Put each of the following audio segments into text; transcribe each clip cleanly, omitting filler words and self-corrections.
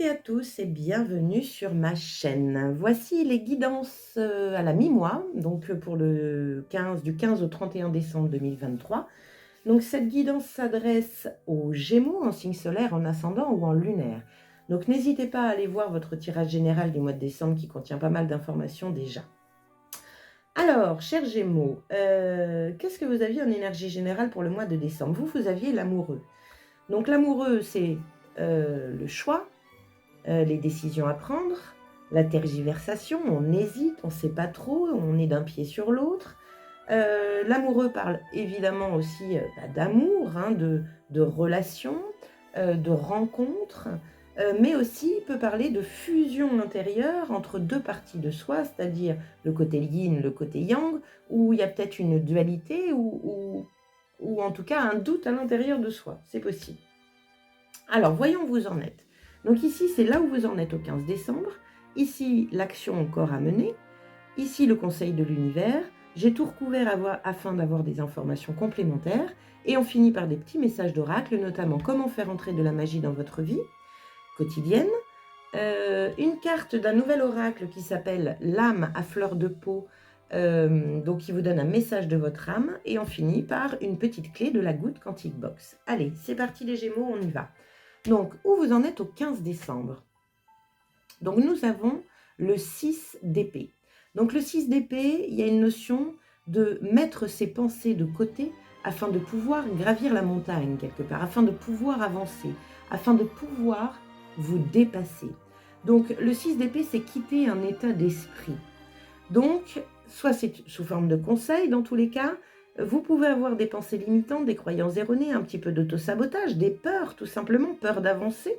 toutes et à tous et bienvenue sur ma chaîne. Voici les guidances à la mi-mois, donc pour du 15 au 31 décembre 2023. Donc cette guidance s'adresse aux Gémeaux en signe solaire, en ascendant ou en lunaire. Donc n'hésitez pas à aller voir votre tirage général du mois de décembre qui contient pas mal d'informations déjà. Alors, chers Gémeaux, qu'est-ce que vous aviez en énergie générale pour le mois de décembre? Vous aviez l'amoureux. Donc l'amoureux, c'est le choix, les décisions à prendre, la tergiversation, on hésite, on ne sait pas trop, on est d'un pied sur l'autre. L'amoureux parle évidemment aussi d'amour, hein, de relations, de rencontres, mais aussi peut parler de fusion intérieure entre deux parties de soi, c'est-à-dire le côté yin, le côté yang, où il y a peut-être une dualité ou en tout cas un doute à l'intérieur de soi, c'est possible. Alors, voyons où vous en êtes. Donc ici, c'est là où vous en êtes au 15 décembre. Ici, l'action encore à mener. Ici, le conseil de l'univers. J'ai tout recouvert afin d'avoir des informations complémentaires. Et on finit par des petits messages d'oracle, notamment comment faire entrer de la magie dans votre vie quotidienne. Une carte d'un nouvel oracle qui s'appelle l'âme à fleur de peau, donc qui vous donne un message de votre âme. Et on finit par une petite clé de la goutte Quantique Box. Allez, c'est parti les Gémeaux, on y va. Donc, où vous en êtes au 15 décembre? Donc, nous avons le 6 d'épée. Donc, le 6 d'épée, il y a une notion de mettre ses pensées de côté afin de pouvoir gravir la montagne quelque part, afin de pouvoir avancer, afin de pouvoir vous dépasser. Donc, le 6 d'épée, c'est quitter un état d'esprit. Donc, soit c'est sous forme de conseil, dans tous les cas, vous pouvez avoir des pensées limitantes, des croyances erronées, un petit peu d'autosabotage, des peurs, tout simplement, peur d'avancer.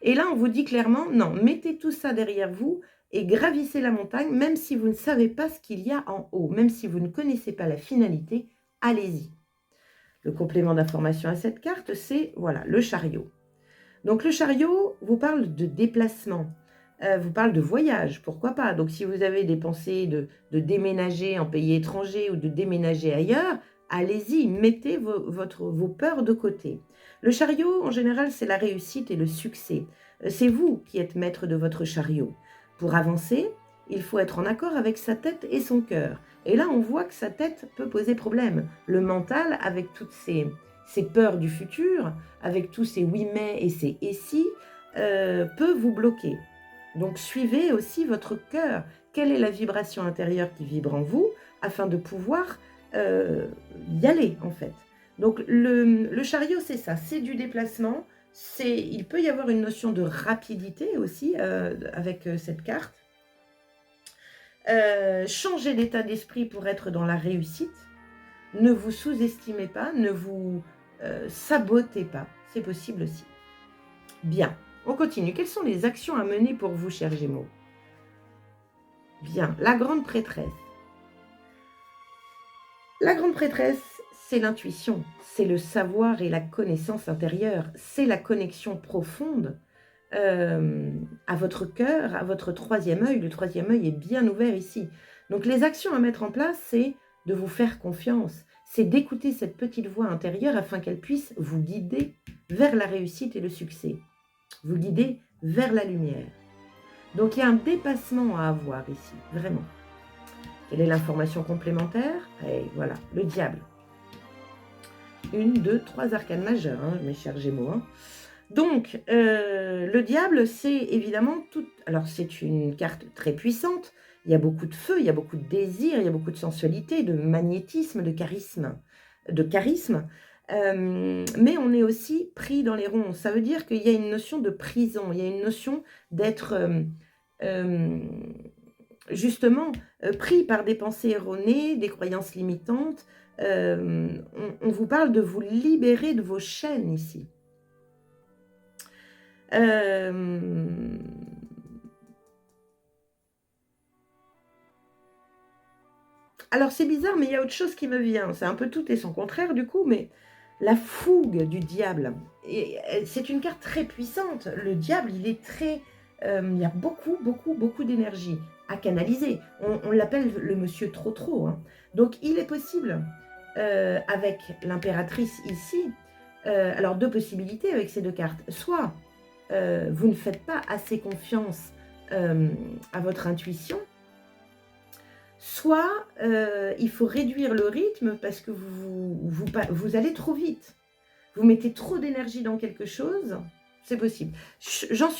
Et là, on vous dit clairement, non, mettez tout ça derrière vous et gravissez la montagne, même si vous ne savez pas ce qu'il y a en haut, même si vous ne connaissez pas la finalité, allez-y. Le complément d'information à cette carte, c'est, voilà, le chariot. Donc, le chariot vous parle de déplacement. Vous parle de voyage, pourquoi pas. Donc, si vous avez des pensées de déménager en pays étranger ou de déménager ailleurs, allez-y, mettez vos peurs de côté. Le chariot, en général, c'est la réussite et le succès. C'est vous qui êtes maître de votre chariot. Pour avancer, il faut être en accord avec sa tête et son cœur. Et là, on voit que sa tête peut poser problème. Le mental, avec toutes ces peurs du futur, avec tous ces oui mais et ces et si, peut vous bloquer. Donc suivez aussi votre cœur. Quelle est la vibration intérieure qui vibre en vous afin de pouvoir y aller en fait. Donc le chariot c'est ça, c'est du déplacement. Il peut y avoir une notion de rapidité aussi avec cette carte. Changez d'état d'esprit pour être dans la réussite. Ne vous sous-estimez pas, ne vous sabotez pas. C'est possible aussi. Bien. On continue. Quelles sont les actions à mener pour vous, chers Gémeaux? Bien, la grande prêtresse. La grande prêtresse, c'est l'intuition, c'est le savoir et la connaissance intérieure, c'est la connexion profonde à votre cœur, à votre troisième œil. Le troisième œil est bien ouvert ici. Donc les actions à mettre en place, c'est de vous faire confiance, c'est d'écouter cette petite voix intérieure afin qu'elle puisse vous guider vers la réussite et le succès. Vous guider vers la lumière. Donc, il y a un dépassement à avoir ici, vraiment. Quelle est l'information complémentaire? Et voilà, le diable. 1, 2, 3 arcanes majeures, hein, mes chers Gémeaux. Hein. Donc, le diable, c'est évidemment tout... Alors, c'est une carte très puissante. Il y a beaucoup de feu, il y a beaucoup de désir, il y a beaucoup de sensualité, de magnétisme, de charisme. Mais on est aussi pris dans les ronds. Ça veut dire qu'il y a une notion de prison, il y a une notion d'être justement pris par des pensées erronées, des croyances limitantes. On vous parle de vous libérer de vos chaînes ici. Alors c'est bizarre, mais il y a autre chose qui me vient. C'est un peu tout et son contraire du coup, mais la fougue du diable. C'est une carte très puissante. Le diable, il est très... il y a beaucoup d'énergie à canaliser. On l'appelle le monsieur trop. Hein. Donc il est possible, avec l'impératrice ici, alors deux possibilités avec ces deux cartes. Soit vous ne faites pas assez confiance à votre intuition, soit il faut réduire le rythme parce que vous allez trop vite. Vous mettez trop d'énergie dans quelque chose, c'est possible.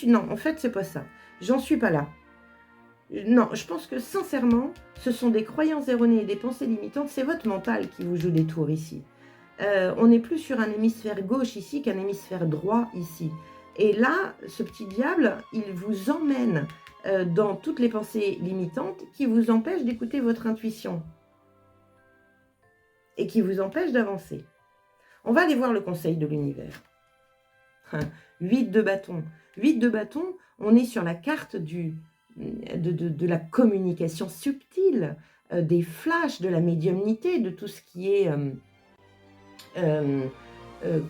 Non, en fait, c'est pas ça. J'en suis pas là. Non, je pense que sincèrement, ce sont des croyances erronées et des pensées limitantes. C'est votre mental qui vous joue des tours ici. On n'est plus sur un hémisphère gauche ici qu'un hémisphère droit ici. Et là, ce petit diable, il vous emmène dans toutes les pensées limitantes qui vous empêchent d'écouter votre intuition et qui vous empêchent d'avancer. On va aller voir le conseil de l'univers. 8 de bâton. 8 de bâton, on est sur la carte de la communication subtile, des flashs, de la médiumnité, de tout ce qui est...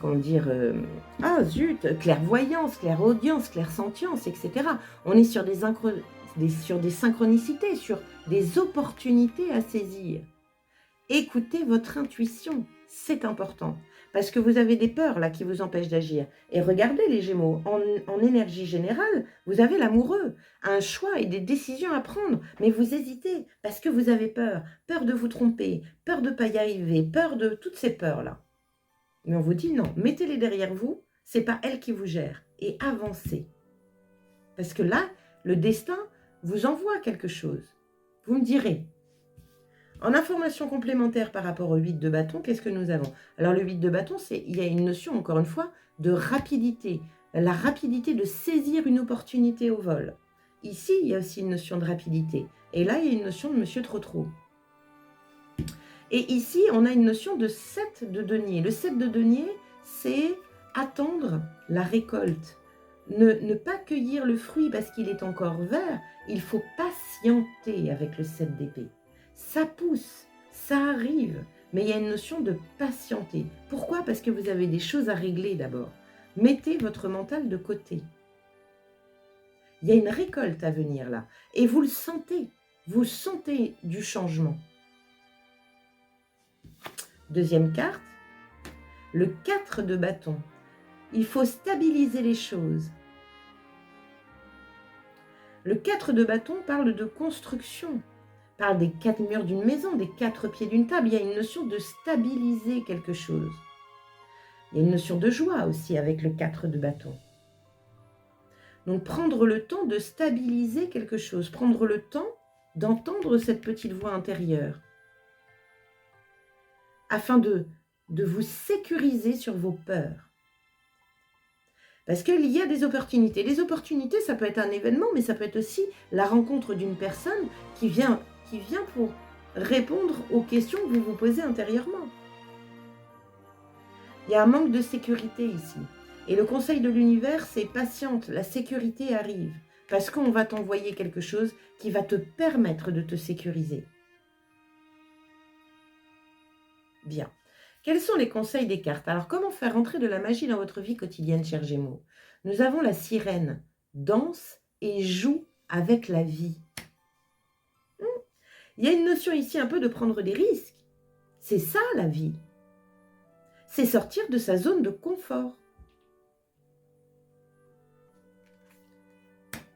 comment dire, ah zut, clairvoyance, clairaudience, clairsentience, etc. On est sur sur des synchronicités, sur des opportunités à saisir. Écoutez votre intuition, c'est important, parce que vous avez des peurs là qui vous empêchent d'agir. Et regardez les Gémeaux, en énergie générale, vous avez l'amoureux, un choix et des décisions à prendre, mais vous hésitez parce que vous avez peur, peur de vous tromper, peur de ne pas y arriver, peur de toutes ces peurs là. Mais on vous dit non, mettez-les derrière vous, c'est pas elles qui vous gèrent, et avancez. Parce que là, le destin vous envoie quelque chose. Vous me direz. En information complémentaire par rapport au 8 de bâton, qu'est-ce que nous avons? Alors le 8 de bâton, il y a une notion, encore une fois, de rapidité. La rapidité de saisir une opportunité au vol. Ici, il y a aussi une notion de rapidité. Et là, il y a une notion de monsieur trop. Et ici, on a une notion de 7 de denier. Le 7 de denier, c'est attendre la récolte. Ne pas cueillir le fruit parce qu'il est encore vert. Il faut patienter avec le 7 d'épée. Ça pousse, ça arrive, mais il y a une notion de patienter. Pourquoi? Parce que vous avez des choses à régler d'abord. Mettez votre mental de côté. Il y a une récolte à venir là. Et vous le sentez. Vous sentez du changement. Deuxième carte, le 4 de bâton. Il faut stabiliser les choses. Le 4 de bâton parle de construction, parle des 4 murs d'une maison, des 4 pieds d'une table. Il y a une notion de stabiliser quelque chose. Il y a une notion de joie aussi avec le 4 de bâton. Donc prendre le temps de stabiliser quelque chose, prendre le temps d'entendre cette petite voix intérieure, afin de vous sécuriser sur vos peurs. Parce qu'il y a des opportunités. Les opportunités, ça peut être un événement, mais ça peut être aussi la rencontre d'une personne qui vient pour répondre aux questions que vous vous posez intérieurement. Il y a un manque de sécurité ici. Et le conseil de l'univers, c'est patiente, la sécurité arrive. Parce qu'on va t'envoyer quelque chose qui va te permettre de te sécuriser. Bien. Quels sont les conseils des cartes? Alors, comment faire entrer de la magie dans votre vie quotidienne, chers Gémeaux? Nous avons la sirène, danse et joue avec la vie. Il y a une notion ici un peu de prendre des risques. C'est ça, la vie. C'est sortir de sa zone de confort.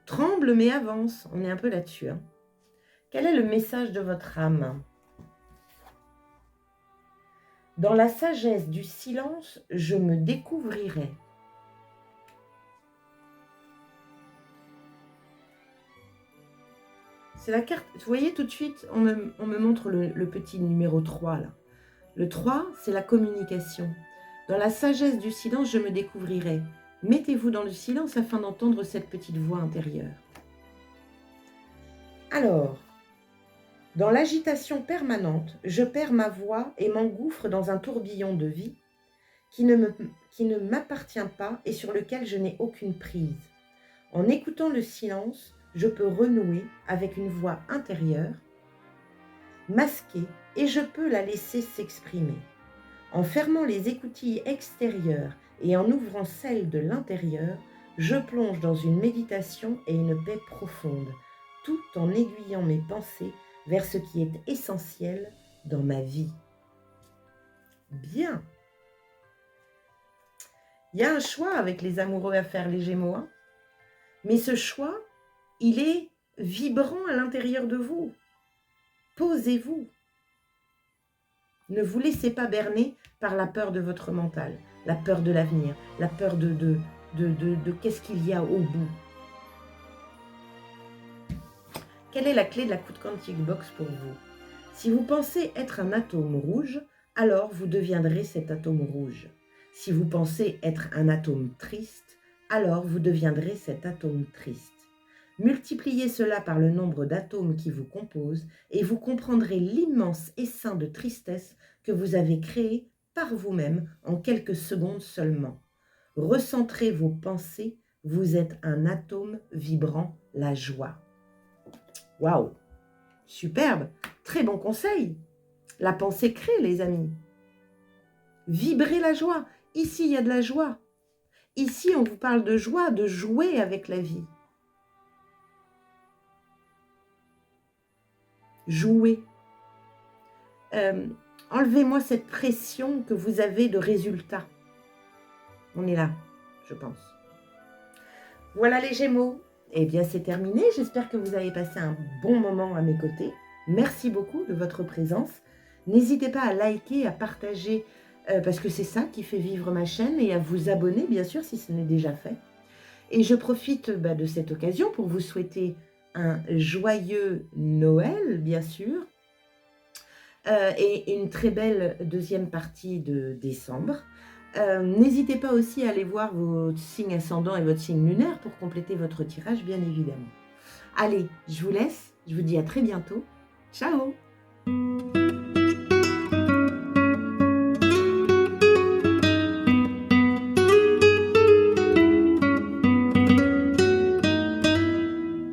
Tremble mais avance. On est un peu là-dessus. Hein. Quel est le message de votre âme? Dans la sagesse du silence, je me découvrirai. C'est la carte, vous voyez tout de suite, on me montre le petit numéro 3 là. Le 3, c'est la communication. Dans la sagesse du silence, je me découvrirai. Mettez-vous dans le silence afin d'entendre cette petite voix intérieure. Alors, dans l'agitation permanente, je perds ma voix et m'engouffre dans un tourbillon de vie qui ne m'appartient pas et sur lequel je n'ai aucune prise. En écoutant le silence, je peux renouer avec une voix intérieure, masquée, et je peux la laisser s'exprimer. En fermant les écoutilles extérieures et en ouvrant celles de l'intérieur, je plonge dans une méditation et une paix profonde, tout en aiguillant mes pensées vers ce qui est essentiel dans ma vie. Bien. Il y a un choix avec les amoureux à faire, les Gémeaux. Hein. Mais ce choix, il est vibrant à l'intérieur de vous. Posez-vous. Ne vous laissez pas berner par la peur de votre mental, la peur de l'avenir, la peur de qu'est-ce qu'il y a au bout. Quelle est la clé de la Coûte Quantique Box pour vous? Si vous pensez être un atome rouge, alors vous deviendrez cet atome rouge. Si vous pensez être un atome triste, alors vous deviendrez cet atome triste. Multipliez cela par le nombre d'atomes qui vous composent et vous comprendrez l'immense essaim de tristesse que vous avez créé par vous-même en quelques secondes seulement. Recentrez vos pensées, vous êtes un atome vibrant la joie. Waouh! Superbe! Très bon conseil! La pensée crée, les amis. Vibrez la joie. Ici, il y a de la joie. Ici, on vous parle de joie, de jouer avec la vie. Jouer. Enlevez-moi cette pression que vous avez de résultats. On est là, je pense. Voilà les Gémeaux. Eh bien, c'est terminé. J'espère que vous avez passé un bon moment à mes côtés. Merci beaucoup de votre présence. N'hésitez pas à liker, à partager, parce que c'est ça qui fait vivre ma chaîne, et à vous abonner, bien sûr, si ce n'est déjà fait. Et je profite de cette occasion pour vous souhaiter un joyeux Noël, bien sûr, et une très belle deuxième partie de décembre. N'hésitez pas aussi à aller voir votre signe ascendant et votre signe lunaire pour compléter votre tirage, bien évidemment. Allez, je vous laisse, je vous dis à très bientôt. Ciao!